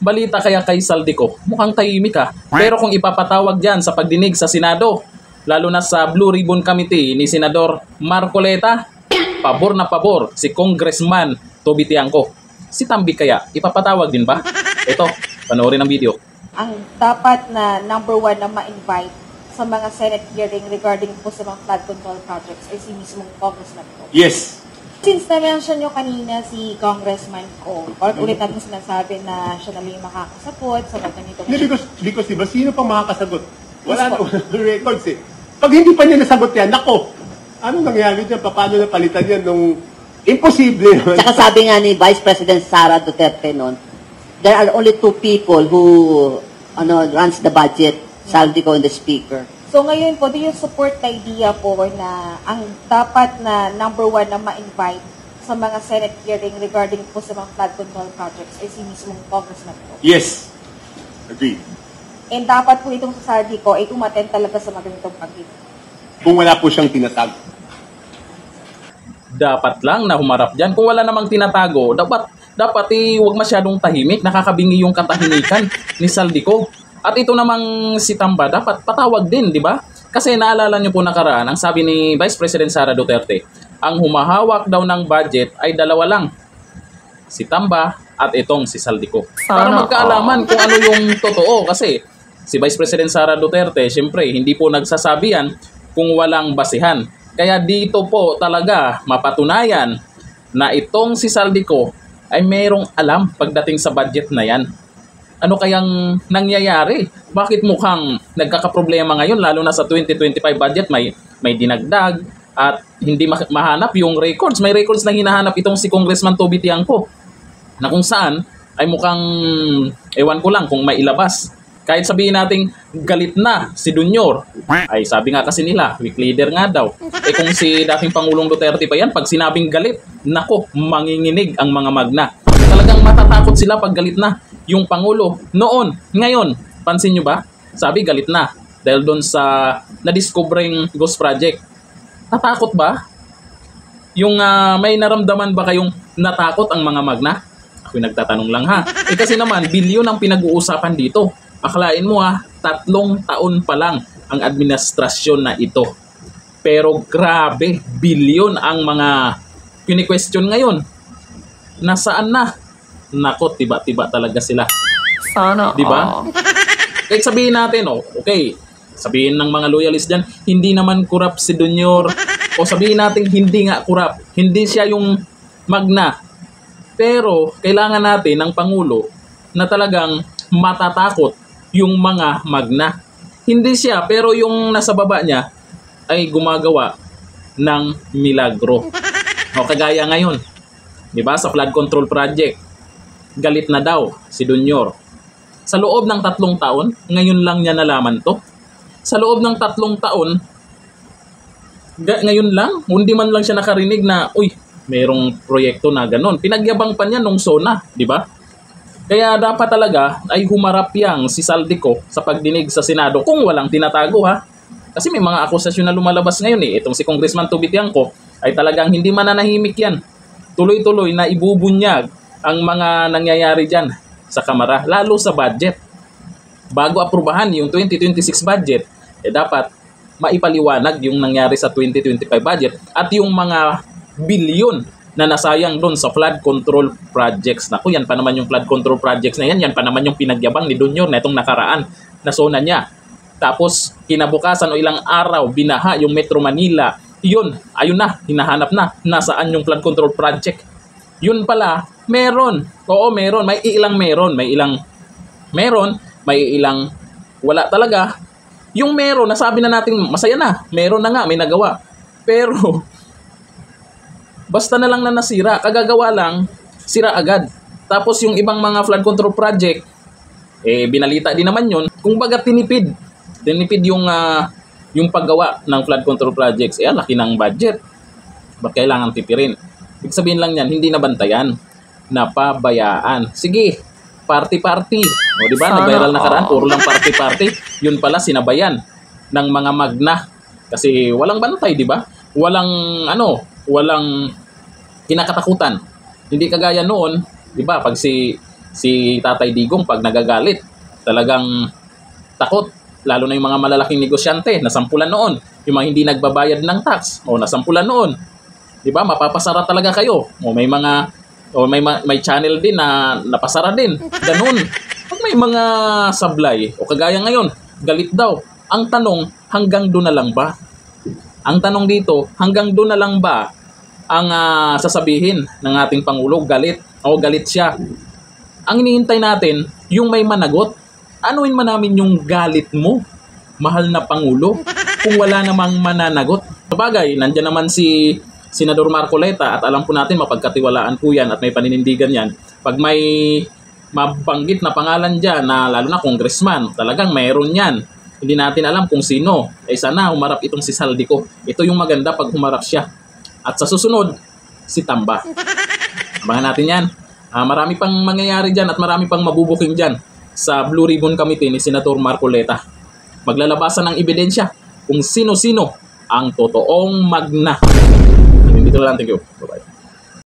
Balita kaya kay Saldico, mukhang tahimik ha. Pero kung ipapatawag dyan sa pagdinig sa Senado, lalo na sa Blue Ribbon Committee ni Senador Marcoleta, pabor na pabor si Congressman Toby Tiangco. Si Tambi kaya, ipapatawag din ba? Ito, panoorin ang video. Ang dapat na number one na ma-invite sa mga Senate hearing regarding po sa mga flood control projects ay si mismong Congressman ko. Yes. Since na-mention nyo kanina si Congressman ko, ulit natin sinasabi na siya na may makakasagot sa mga ganito. Because diba, sino pang makakasagot? Wala na records eh. Pag hindi pa niya nasagot yan, nako, ano nangyari dyan? Paano napalitan yan nung imposible? Tsaka sabi nga ni Vice President Sara Duterte noon, there are only two people who runs the budget, Saldico and the Speaker. So ngayon po, do you support the idea po na ang dapat na number one na ma-invite sa mga Senate hearing regarding po sa mga flood control projects ay si mismong Congressman ko? Yes. Agree. And dapat po itong sa Saldico ay umattend talaga sa mga ganitong pag-hearing. Kung wala po siyang tinatag. Dapat lang na humarap dyan. Kung wala namang tinatago, dapat huwag masyadong tahimik. Nakakabingi yung katahimikan ni Saldico. At ito namang si Tamba, dapat patawag din, di ba? Kasi naalala nyo po nakaraan, ang sabi ni Vice President Sara Duterte, ang humahawak daw ng budget ay dalawa lang. Si Tamba at itong si Saldico. Para magkaalaman kung ano yung totoo. Kasi si Vice President Sara Duterte, syempre, hindi po nagsasabi yan kung walang basihan. Kaya dito po talaga mapatunayan na itong si Saldico ay mayroong alam pagdating sa budget na yan. Ano kayang nangyayari? Bakit mukhang nagkakaproblema ngayon lalo na sa 2025 budget may dinagdag at hindi mahanap yung records. May records na hinahanap itong si Congressman Toby Tiangco na kung saan ay mukhang ewan ko lang kung may ilabas. Kahit sabihin nating galit na si Dunyor, ay sabi nga kasi nila, weak leader nga daw. Eh kung si dating Pangulong Duterte pa yan, pag sinabing galit, nako, manginginig ang mga magna. Talagang matatakot sila pag galit na yung Pangulo. Noon, ngayon, pansin nyo ba? Sabi galit na dahil doon sa na-discovering Ghost Project. Natakot ba? Yung may naramdaman ba kayong natakot ang mga magna? Ako'y nagtatanong lang ha. Eh kasi naman, bilyon ang pinag-uusapan dito. Akalain mo 3 taon pa lang ang administrasyon na ito. Pero grabe, bilyon ang mga kini-question ngayon. Nasaan na? Nako, tiba-tiba talaga sila. Sana. Diba? Kahit sabihin natin, okay, sabihin ng mga loyalist dyan, hindi naman corrupt si Dunyor. O sabihin natin, hindi nga corrupt. Hindi siya yung magna. Pero, kailangan natin ng Pangulo na talagang matatakot yung mga magna. Hindi siya, pero yung nasa baba niya ay gumagawa ng milagro. O kagaya ngayon, diba, sa flood control project, galit na daw si Dunyor. Sa loob ng 3 taon, ngayon lang niya nalaman to. Sa loob ng 3 taon, ngayon lang, hindi man lang siya nakarinig na, uy, mayroong proyekto na ganon. Pinagyabang pa niya nung SONA, di ba? Kaya dapat talaga ay humarap yang si Saldico sa pagdinig sa Senado kung walang tinatago ha. Kasi may mga akusasyon na lumalabas ngayon eh. Itong si Congressman Toby Tiangco ay talagang hindi mananahimik yan. Tuloy-tuloy na ibubunyag ang mga nangyayari dyan sa Kamara, lalo sa budget. Bago aprubahan yung 2026 budget, dapat maipaliwanag yung nangyari sa 2025 budget at yung mga bilyon na nasayang doon sa flood control projects. Naku, yan pa naman yung flood control projects na yan pa naman yung pinagyabang ni Dunyor na itong nakaraan na SONA niya. Tapos, kinabukasan o ilang araw, binaha yung Metro Manila. Yun, ayun na, hinahanap na, nasaan yung flood control project. Yun pala, meron. Oo, meron. May ilang meron. May ilang wala talaga. Yung meron, nasabi na natin, masaya na. Meron na nga, may nagawa. Pero, basta na lang na nasira. Kagagawa lang, sira agad. Tapos yung ibang mga flood control project, binalita din naman yun. Kung baga tinipid. Tinipid yung paggawa ng flood control projects. Laki ng budget. Ba't kailangan tipirin? Ibig sabihin lang yan, hindi nabantayan, napabayaan. Sige, party-party. O diba, nag-viral nakaraan, puro lang party-party. Yun pala, sinabayan ng mga magna. Kasi walang bantay, diba? Walang kinakatakutan. Hindi kagaya noon, diba, pag si Si Tatay Digong pag nagagalit, talagang takot. Lalo na yung mga malalaking negosyante, nasampulan noon. Yung mga hindi nagbabayad ng tax, o nasampulan noon. Di ba? Mapapasara talaga kayo. O may mga, o may channel din na napasara din. Ganun. Pag may mga sablay, o kagaya ngayon, galit daw. Ang tanong, hanggang doon na lang ba? Ang tanong dito, hanggang doon na lang ba ang sasabihin ng ating Pangulo, galit o galit siya? Ang hinihintay natin, yung may managot. Anuin man namin yung galit mo, mahal na Pangulo, kung wala namang mananagot. Sabagay, nandiyan naman si Senador Marcoleta at alam po natin mapagkatiwalaan po yan at may paninindigan yan. Pag may mabanggit na pangalan dyan na lalo na congressman, talagang mayroon yan. Hindi natin alam kung sino. Sana humarap itong si Saldico. Ito yung maganda pag humarap siya. At sa susunod, si Tamba. Abangan natin yan. Marami pang mangyayari dyan at marami pang mabubuking dyan sa Blue Ribbon Committee ni Senator Marcoleta. Maglalabasan ng ebidensya kung sino-sino ang totoong magna. Dito lang, thank you.